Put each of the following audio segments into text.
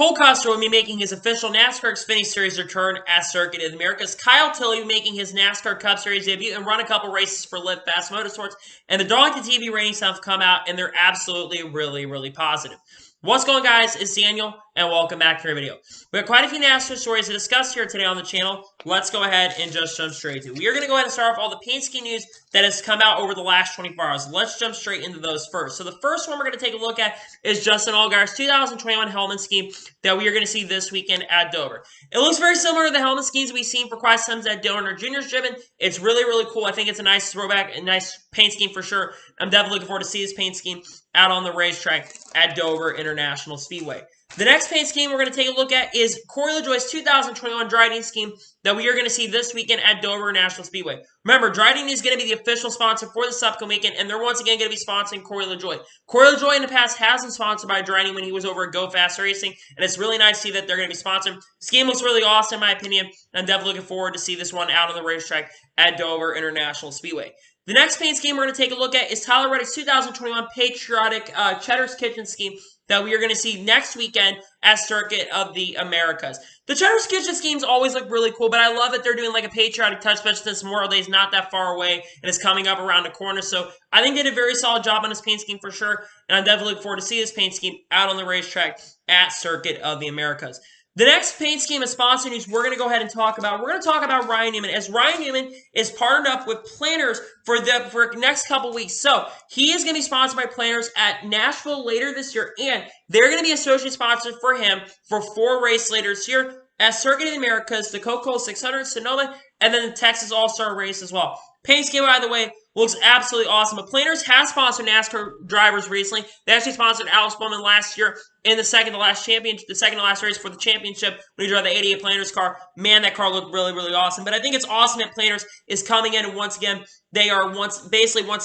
Custer will be making his official NASCAR Xfinity Series return at Circuit of the Americas. Kyle Tilley will be making his NASCAR Cup Series debut and run a couple races for Live Fast Motorsports. And the Darlington TV ratings have come out, and they're absolutely really positive. What's going on, guys? It's Daniel, and welcome back to our video. We have quite a few NASCAR stories to discuss here today on the channel. Let's go ahead and just jump straight to it. We are going to go ahead and start off all the paint scheme news that has come out over the last 24 hours. Let's jump straight into those first. So the first one we're going to take a look at is Justin Allgaier's 2021 helmet scheme that we are going to see this weekend at Dover. It looks very similar to the helmet schemes we've seen for quite some time at Dover Juniors driven. It's really cool. I think it's a nice throwback, a nice paint scheme for sure. I'm definitely looking forward to see this paint scheme out on the racetrack at Dover International Speedway. The next paint scheme we're going to take a look at is Corey LaJoie's 2021 Dryden scheme that we are going to see this weekend at Dover National Speedway. Remember, Dryden is going to be the official sponsor for this upcoming weekend, and they're once again going to be sponsoring Corey LaJoie. Corey LaJoie in the past has been sponsored by Dryden when he was over at Go Fast Racing, and it's really nice to see that they're going to be sponsored. The scheme looks really awesome in my opinion, and I'm definitely looking forward to see this one out on the racetrack at Dover International Speedway. The next paint scheme we're going to take a look at is Tyler Reddick's 2021 Patriotic Cheddar's Kitchen scheme that we are going to see next weekend at Circuit of the Americas. The Cheddar's Kitchen schemes always look really cool, but I love that they're doing like a patriotic touch, especially since Memorial Day is not that far away and it's coming up around the corner. So I think they did a very solid job on this paint scheme for sure, and I'm definitely looking forward to see this paint scheme out on the racetrack at Circuit of the Americas. The next paint scheme is sponsor news we're going to go ahead and talk about. We're going to talk about Ryan Newman, as Ryan Newman is partnered up with Planners for the next couple weeks. So he is going to be sponsored by Planners at Nashville later this year, and they're going to be associate sponsors for him for 4 races later this year at Circuit of the Americas, the Coca-Cola 600, Sonoma, and then the Texas All-Star race as well. Paint scheme, by the way, looks absolutely awesome. But Planners has sponsored NASCAR drivers recently. They actually sponsored Alex Bowman last year in the second to last race for the championship when he drove the 88 Planners car. Man, that car looked really awesome. But I think it's awesome that Planners is coming in, and once again, they are once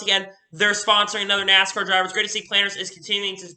again they're sponsoring another NASCAR driver. It's great to see Planners is continuing to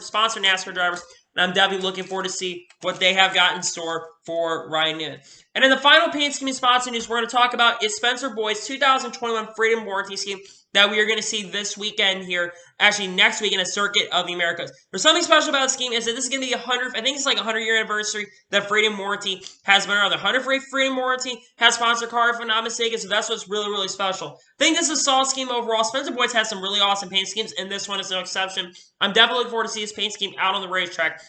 sponsor NASCAR drivers. And I'm definitely looking forward to see what they have got in store for Ryan Newman. And then the final paint scheme sponsor news we're going to talk about is Spencer Boyd's 2021 Freedom Warranty scheme that we are going to see this weekend here, actually next weekend at Circuit of the Americas. There's something special about the scheme is that this is going to be I think it's like a 100-year anniversary that Freedom Warranty has been around. The 100th Freedom Warranty has sponsored car, if I'm not mistaken, so that's what's really special. I think this is a solid scheme overall. Spencer Boyd's has some really awesome paint schemes, and this one is no exception. I'm definitely looking forward to see this paint scheme out on the racetrack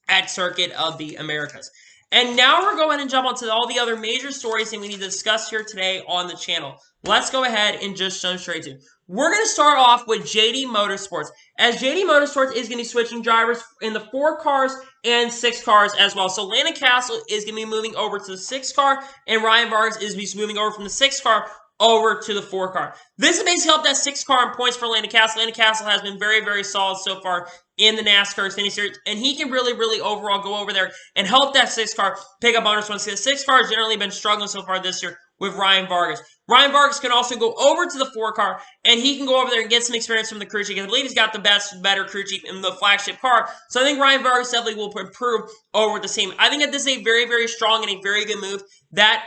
at Circuit of the Americas. And now we're going and jump onto all the other major stories that we need to discuss here today on the channel. Let's go ahead and just jump straight to it. We're going to start off with JD Motorsports, as JD Motorsports is going to be switching drivers in the 4 cars and 6 cars as well. So Landon Cassill is going to be moving over to the 6 car, and Ryan Vargas is moving over from the 6 car over to the 4 car. This has basically helped that 6 car in points for Landon Cassill. Landon Cassill has been very solid so far in the NASCAR Xfinity Series, and he can really overall go over there and help that 6 car pick up bonus points. The 6 car has generally been struggling so far this year with Ryan Vargas. Ryan Vargas can also go over to the 4 car, and he can go over there and get some experience from the crew chief. I believe he's got the better crew chief in the flagship car, so I think Ryan Vargas definitely will improve over the team. I think that this is a very strong and a very good move that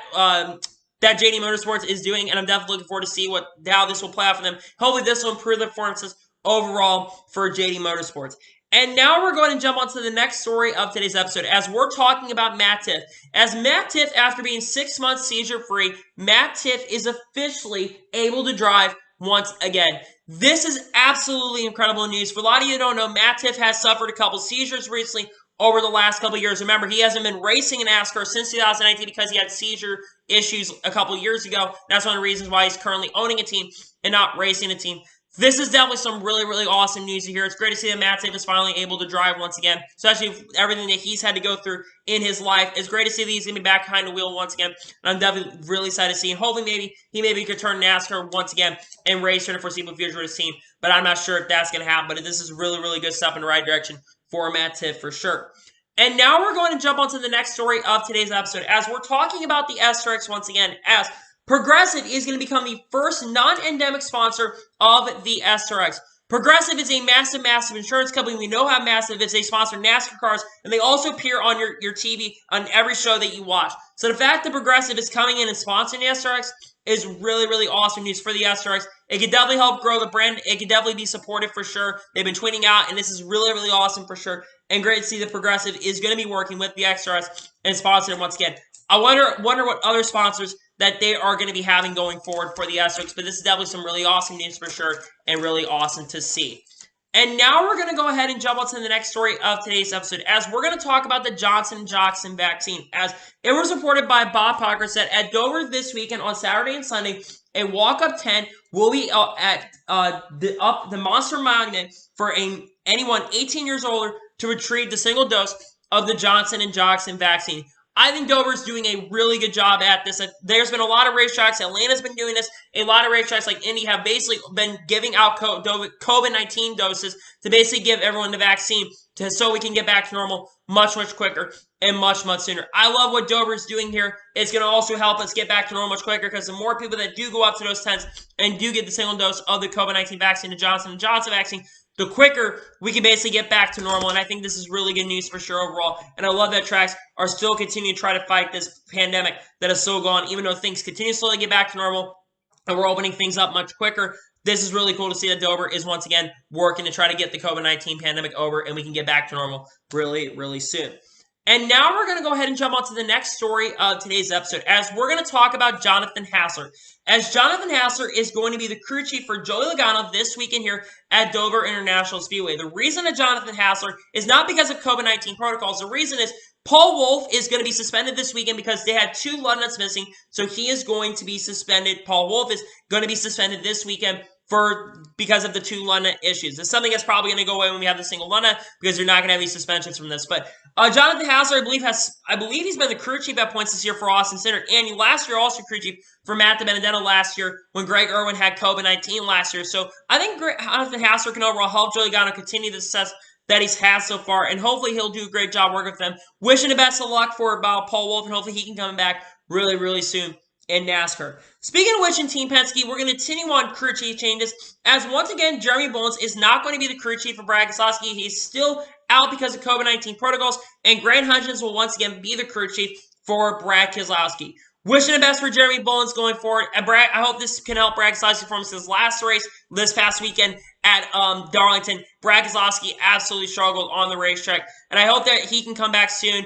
JD Motorsports is doing, and I'm definitely looking forward to see how this will play out for them. Hopefully this will improve the performances overall for JD Motorsports. And now we're going to jump on to the next story of today's episode, as we're talking about Matt Tifft. As Matt Tifft, after being 6 months seizure-free, Matt Tifft is officially able to drive once again. This is absolutely incredible news. For a lot of you who don't know, Matt Tifft has suffered a couple seizures recently over the last couple years. Remember, he hasn't been racing in NASCAR since 2019 because he had seizure issues a couple years ago. That's one of the reasons why he's currently owning a team and not racing a team. This is definitely some really awesome news to hear. It's great to see that Matt Tifft is finally able to drive once again, especially with everything that he's had to go through in his life. It's great to see that he's going to be back behind the wheel once again, and I'm definitely really excited to see. And hopefully he could turn NASCAR once again and race for the foreseeable future with his team, but I'm not sure if that's going to happen. But this is really good stuff in the right direction for Matt Tifft for sure. And now we're going to jump onto the next story of today's episode, as we're talking about the SRX once again, as Progressive is going to become the first non-endemic sponsor of the SRX. Progressive is a massive insurance company. We know how massive it is. They sponsor NASCAR cars, and they also appear on your TV on every show that you watch. So the fact that Progressive is coming in and sponsoring the SRX is really awesome news for the SRX. It could definitely help grow the brand. It could definitely be supported for sure. They've been tweeting out, and this is really awesome for sure. and great to see that Progressive is going to be working with the XRS and sponsoring once again. I wonder what other sponsors that they are going to be having going forward for the SRX, but this is definitely some really awesome news for sure, and really awesome to see. And now we're going to go ahead and jump on to the next story of today's episode, as we're going to talk about the Johnson & Johnson vaccine, as it was reported by Bob Parker that at Dover this weekend on Saturday and Sunday, a walk-up tent will be at the Monster Monument for anyone 18 years older to retrieve the single dose of the Johnson & Johnson vaccine. I think Dover's doing a really good job at this. There's been a lot of racetracks. Atlanta's been doing this. A lot of racetracks like Indy have basically been giving out COVID-19 doses to basically give everyone the vaccine so we can get back to normal much, much quicker and much, much sooner. I love what Dover's doing here. It's going to also help us get back to normal much quicker because the more people that do go up to those tents and do get the single dose of the COVID-19 vaccine, the Johnson & Johnson vaccine, the quicker we can basically get back to normal. And I think this is really good news for sure overall. And I love that tracks are still continuing to try to fight this pandemic that is so gone, even though things continue to slowly get back to normal and we're opening things up much quicker. This is really cool to see that Dover is once again working to try to get the COVID-19 pandemic over and we can get back to normal really, really soon. And now we're going to go ahead and jump on to the next story of today's episode, as we're going to talk about Jonathan Hassler. As Jonathan Hassler is going to be the crew chief for Joey Logano this weekend here at Dover International Speedway. The reason that Jonathan Hassler is not because of COVID-19 protocols. The reason is Paul Wolfe is going to be suspended this weekend because they had 2 lug nuts missing, so he is going to be suspended. Paul Wolfe is going to be suspended this weekend because of the 2 lug nut issues. It's something that's probably going to go away when we have the single lug nut because you're not going to have any suspensions from this. But Jonathan Hassler, I believe he's been the crew chief at points this year for Austin Cindric, and last year also crew chief for Matt DiBenedetto last year when Greg Irwin had COVID-19 last year. So I think Jonathan Hassler can overall help Joey Logano continue the success that he's had so far, and hopefully he'll do a great job working with them. Wishing the best of luck for Paul Wolfe, and hopefully he can come back really, really soon in NASCAR. Speaking of which, in Team Penske, we're going to continue on crew chief changes, as once again, Jeremy Bullins is not going to be the crew chief for Brad Keselowski. He's still out because of COVID-19 protocols, and Grant Hutchins will once again be the crew chief for Brad Keselowski. Wishing the best for Jeremy Bullins going forward. I hope this can help Brad Keselowski perform his last race this past weekend at Darlington. Brad Keselowski absolutely struggled on the racetrack, and I hope that he can come back soon,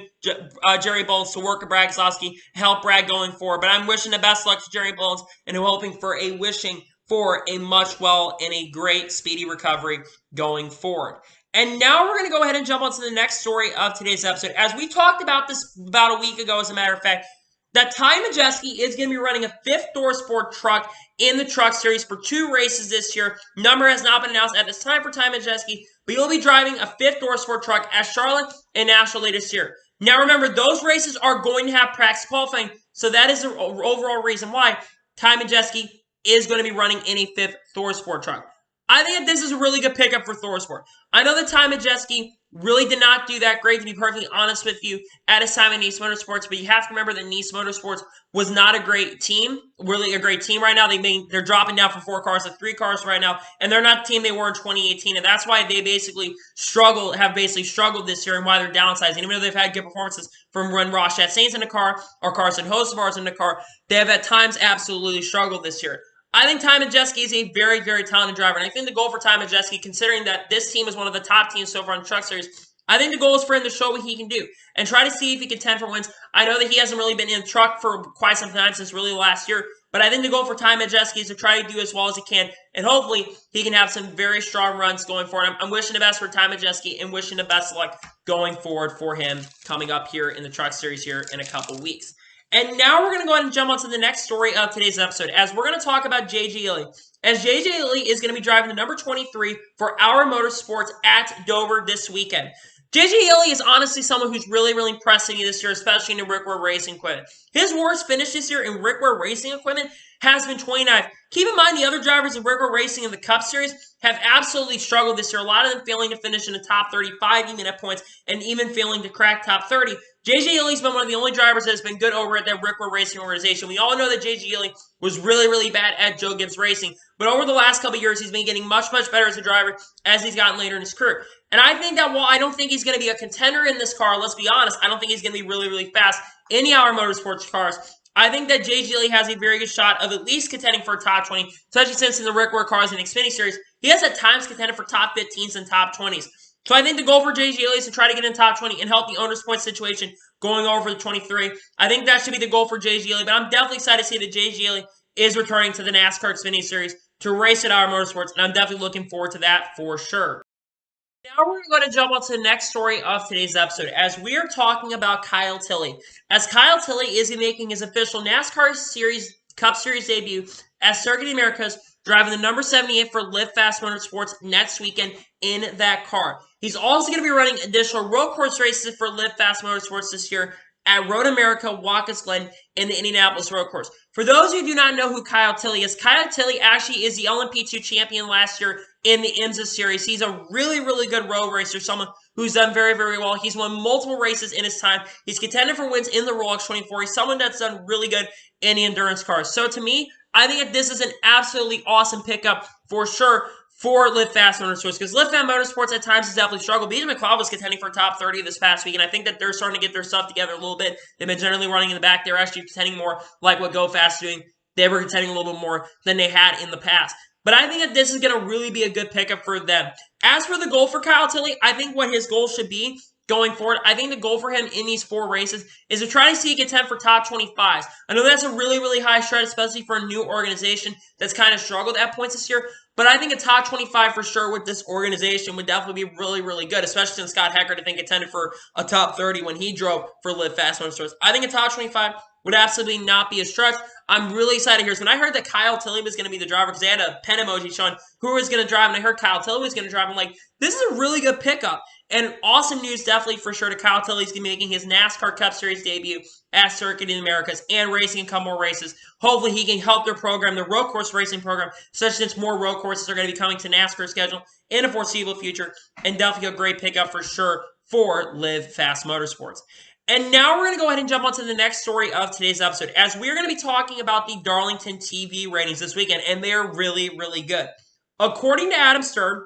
Jerry Bullins, to work with Brad Keselowski, help Brad going forward. But I'm wishing the best luck to Jerry Bullins, and I'm hoping for a much and a great speedy recovery going forward. And now we're going to go ahead and jump on to the next story of today's episode. As we talked about this about a week ago, as a matter of fact, that Ty Majeski is going to be running a 5th Motorsport truck in the Truck Series for 2 races this year. Number has not been announced at this time for Ty Majeski, but he'll be driving a 5th Motorsport truck at Charlotte and Nashville later this year. Now remember, those races are going to have practice qualifying, so that is the overall reason why Ty Majeski is going to be running in a 5th Motorsport truck. I think that this is a really good pickup for Thorsport. I know that Ty Majeski really did not do that great, to be perfectly honest with you, at his time in Nice Motorsports, but you have to remember that Nice Motorsports was not a great team, really a great team right now. They're dropping down from 4 cars to 3 cars right now, and they're not the team they were in 2018, and that's why they basically struggled this year and why they're downsizing. Even though they've had good performances from when Ross Chastain's in the car or Carson Hocevar's in the car, they have at times absolutely struggled this year. I think Ty Majeski is a very, very talented driver, and I think the goal for Ty Majeski, considering that this team is one of the top teams so far in the Truck Series, I think the goal is for him to show what he can do and try to see if he can contend for wins. I know that he hasn't really been in the truck for quite some time, since really last year, but I think the goal for Ty Majeski is to try to do as well as he can, and hopefully he can have some very strong runs going forward. I'm wishing the best for Ty Majeski and wishing the best of luck going forward for him coming up here in the Truck Series here in a couple weeks. And now we're going to go ahead and jump on to the next story of today's episode, as we're going to talk about J.J. Ely. As J.J. Ely is going to be driving the number 23 for our Motorsports at Dover this weekend. J.J. Ely is honestly someone who's really, really impressing me this year, especially in the Rick Ware Racing equipment. His worst finish this year in Rick Ware Racing equipment has been 29th. Keep in mind, the other drivers in Rick Ware Racing in the Cup Series have absolutely struggled this year. A lot of them failing to finish in the top 35 even at points, and even failing to crack top 30. J.J. Ely's been one of the only drivers that has been good over at that Rick Ware Racing organization. We all know that J.J. Ely was really, really bad at Joe Gibbs Racing, but over the last couple of years, he's been getting much, much better as a driver as he's gotten later in his career. And I think that while I don't think he's going to be a contender in this car, let's be honest, I don't think he's going to be really, really fast in the Our Motorsports cars. I think that J.J. Ely has a very good shot of at least contending for a top 20, especially since in the Rick Ware cars in the Xfinity Series, he has at times contended for top 15s and top 20s. So I think the goal for JG Ely is to try to get in top 20 and help the owner's point situation going over the 23. I think that should be the goal for JG Ely, but I'm definitely excited to see that JG Ely is returning to the NASCAR Xfinity Series to race at our Motorsports, and I'm definitely looking forward to that for sure. Now we're going to jump on to the next story of today's episode as we are talking about Kyle Tilley. As Kyle Tilley is making his official NASCAR Series Cup Series debut as Circuit of the Americas, driving the number 78 for Live Fast Motorsports next weekend in that car. He's also going to be running additional road course races for Live Fast Motorsports this year at Road America, Watkins Glen, in the Indianapolis road course. For those of you who do not know who Kyle Tilley is, Kyle Tilley actually is the LMP2 champion last year in the IMSA series. He's a really, really good road racer, someone who's done very, very well. He's won multiple races in his time. He's contended for wins in the Rolex 24. He's someone that's done really good in the endurance cars. So to me, I think that this is an absolutely awesome pickup for sure for Live Fast Motorsports, because Live Fast Motorsports at times has definitely struggled. BJ McLeod was contending for top 30 this past week, and I think that they're starting to get their stuff together a little bit. They've been generally running in the back. They're actually contending more like what Go Fast is doing. They were contending a little bit more than they had in the past. But I think that this is going to really be a good pickup for them. As for the goal for Kyle Tilley, I think what his goal should be going forward, I think the goal for him in these 4 races is to try to see a contend for top 25s. I know that's a really, really high stretch, especially for a new organization that's kind of struggled at points this year. But I think a top 25 for sure with this organization would definitely be really, really good, especially since Scott Heckert, I think, contended for a top 30 when he drove for Live Fast Motorsports. I think a top 25 would absolutely not be a stretch. I'm really excited here. So when I heard that Kyle Tilley was going to be the driver, because they had a pen emoji showing who was going to drive, and I heard Kyle Tilley was going to drive, I'm like, this is a really good pickup. And awesome news definitely for sure to Kyle Tilley. He's going to be making his NASCAR Cup Series debut at Circuit of the Americas and racing a couple more races. Hopefully he can help their program, the road course racing program, especially since more road courses are going to be coming to NASCAR schedule in the foreseeable future. And definitely a great pickup for sure for Live Fast Motorsports. And now we're going to go ahead and jump on to the next story of today's episode, as we're going to be talking about the Darlington TV ratings this weekend, and they're really, really good. According to Adam Stern,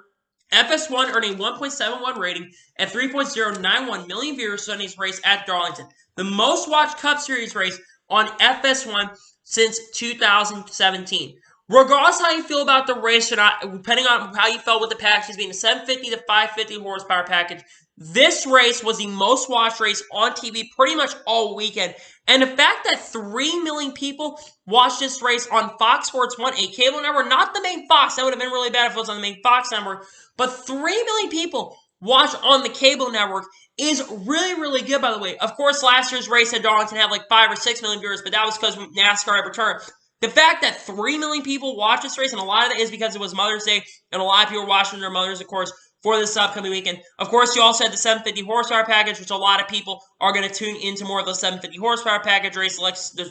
FS1 earned a 1.71 rating and 3.091 million viewers Sunday's race at Darlington, the most watched Cup Series race on FS1 since 2017. Regardless how you feel about the race or not, depending on how you felt with the package being a 750 to 550 horsepower package, this race was the most watched race on TV pretty much all weekend. And the fact that 3 million people watched this race on Fox Sports 1, a cable network, not the main Fox, that would have been really bad if it was on the main Fox network, but 3 million people watched on the cable network is really, really good, by the way. Of course, last year's race at Darlington had like 5 or 6 million viewers, but that was because NASCAR had returned. The fact that 3 million people watched this race, and a lot of it is because it was Mother's Day, and a lot of people were watching their mothers, of course, for this upcoming weekend. Of course, you also had the 750 horsepower package, which a lot of people are going to tune into more of the 750 horsepower package races,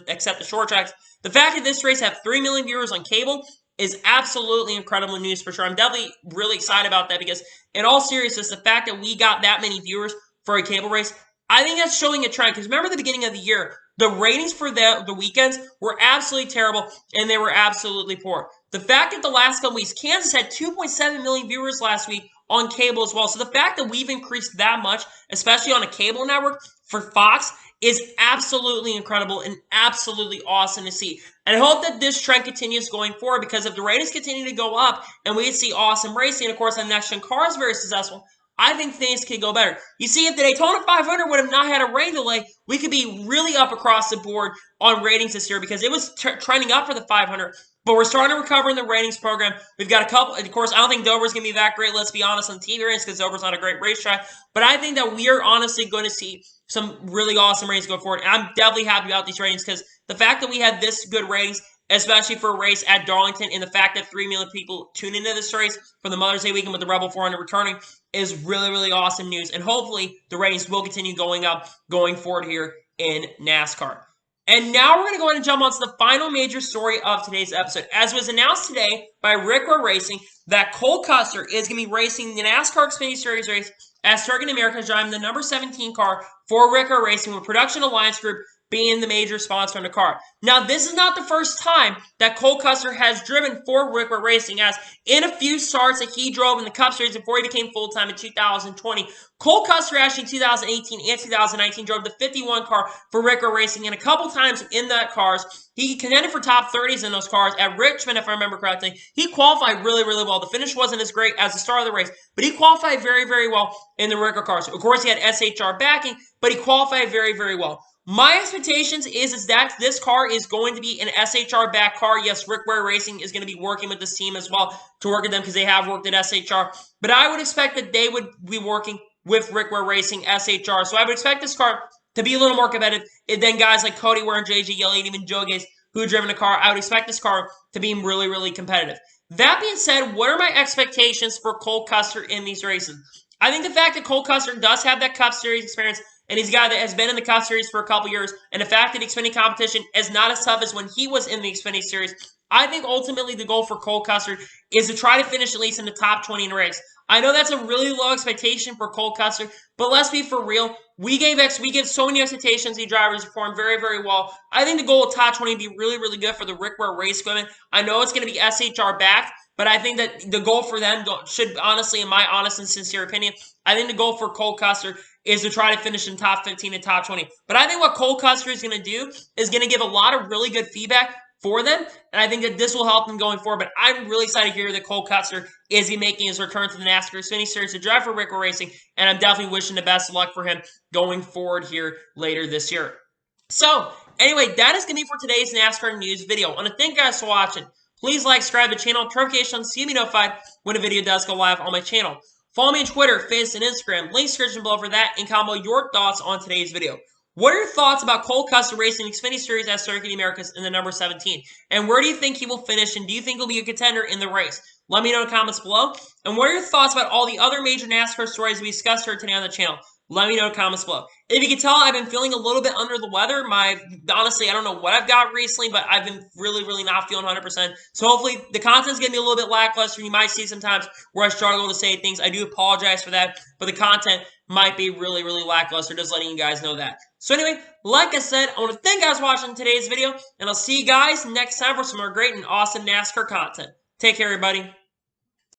except the short tracks. The fact that this race had 3 million viewers on cable is absolutely incredible news for sure. I'm definitely really excited about that because, in all seriousness, the fact that we got that many viewers for a cable race, I think that's showing a trend. Because remember the beginning of the year, the ratings for the weekends were absolutely terrible, and they were absolutely poor. The fact that the last couple weeks, Kansas had 2.7 million viewers last week on cable as well. So the fact that we've increased that much, especially on a cable network for Fox, is absolutely incredible and absolutely awesome to see. And I hope that this trend continues going forward, because if the ratings continue to go up and we see awesome racing, and of course the next gen car is very successful, I think things could go better. You see, if the Daytona 500 would have not had a rain delay, we could be really up across the board on ratings this year, because it was trending up for the 500. But we're starting to recover in the ratings program. We've got a couple. Of course, I don't think Dover's going to be that great, let's be honest, on TV ratings, because Dover's not a great racetrack. But I think that we are honestly going to see some really awesome ratings go forward. And I'm definitely happy about these ratings, because the fact that we had this good ratings, especially for a race at Darlington, and the fact that 3 million people tune into this race for the Mother's Day weekend with the Rebel 400 returning is really, really awesome news. And hopefully the ratings will continue going up going forward here in NASCAR. And now we're going to go ahead and jump on to the final major story of today's episode. As was announced today by Rick Rowe Racing, that Cole Custer is going to be racing the NASCAR Xfinity Series race at Circuit of the Americas, driving the number 17 car for Rick Rowe Racing with Production Alliance Group being the major sponsor on the car. Now, this is not the first time that Cole Custer has driven for Rickwer Racing, as in a few starts that he drove in the Cup Series before he became full-time in 2020, Cole Custer actually in 2018 and 2019 drove the 51 car for Rickwer Racing, and a couple times in that cars, he contended for top 30s in those cars. At Richmond, if I remember correctly, he qualified really, really well. The finish wasn't as great as the start of the race, but he qualified very, very well in the Rickwer cars. Of course, he had SHR backing, but he qualified very, very well. My expectations is that this car is going to be an SHR back car. Yes, Rickwer Racing is going to be working with this team as well to work with them because they have worked at SHR. But I would expect that they would be working with Rickwer Racing SHR. So I would expect this car to be a little more competitive than guys like Cody Ware and JJ Yeley and even Joe Gates who have driven a car. I would expect this car to be really, really competitive. That being said, what are my expectations for Cole Custer in these races? I think the fact that Cole Custer does have that Cup Series experience, and he's a guy that has been in the Cup Series for a couple years, and the fact that Xfinity competition is not as tough as when he was in the Xfinity Series, I think ultimately the goal for Cole Custer is to try to finish at least in the top 20 in the race. I know that's a really low expectation for Cole Custer, but let's be for real. We give so many expectations. These drivers perform very, very well. I think the goal of top 20 would be really, really good for the Rickwer race equipment. I know it's going to be SHR backed, but I think that the goal for them should, honestly, in my honest and sincere opinion, I think the goal for Cole Custer is to try to finish in top 15 and top 20. But I think what Cole Custer is going to do is going to give a lot of really good feedback for them, and I think that this will help them going forward. But I'm really excited to hear that Cole Custer is making his return to the NASCAR Xfinity Series to drive for Rickwer Racing, and I'm definitely wishing the best of luck for him going forward here later this year. So, anyway, that is going to be for today's NASCAR news video. I want to thank you guys for watching. Please like, subscribe to the channel, turn notifications so you be notified when a video does go live on my channel. Follow me on Twitter, Facebook, and Instagram. Links in the description below for that, and comment your thoughts on today's video. What are your thoughts about Cole Custer racing Xfinity Series at Circuit of the Americas in the number 17? And where do you think he will finish, and do you think he'll be a contender in the race? Let me know in the comments below. And what are your thoughts about all the other major NASCAR stories we discussed here today on the channel? Let me know in the comments below. If you can tell, I've been feeling a little bit under the weather. Honestly, I don't know what I've got recently, but I've been really, really not feeling 100%. So hopefully the content's going to be a little bit lackluster. You might see sometimes where I struggle to say things. I do apologize for that, but the content might be really, really lackluster, just letting you guys know that. So anyway, like I said, I want to thank you guys for watching today's video, and I'll see you guys next time for some more great and awesome NASCAR content. Take care, everybody.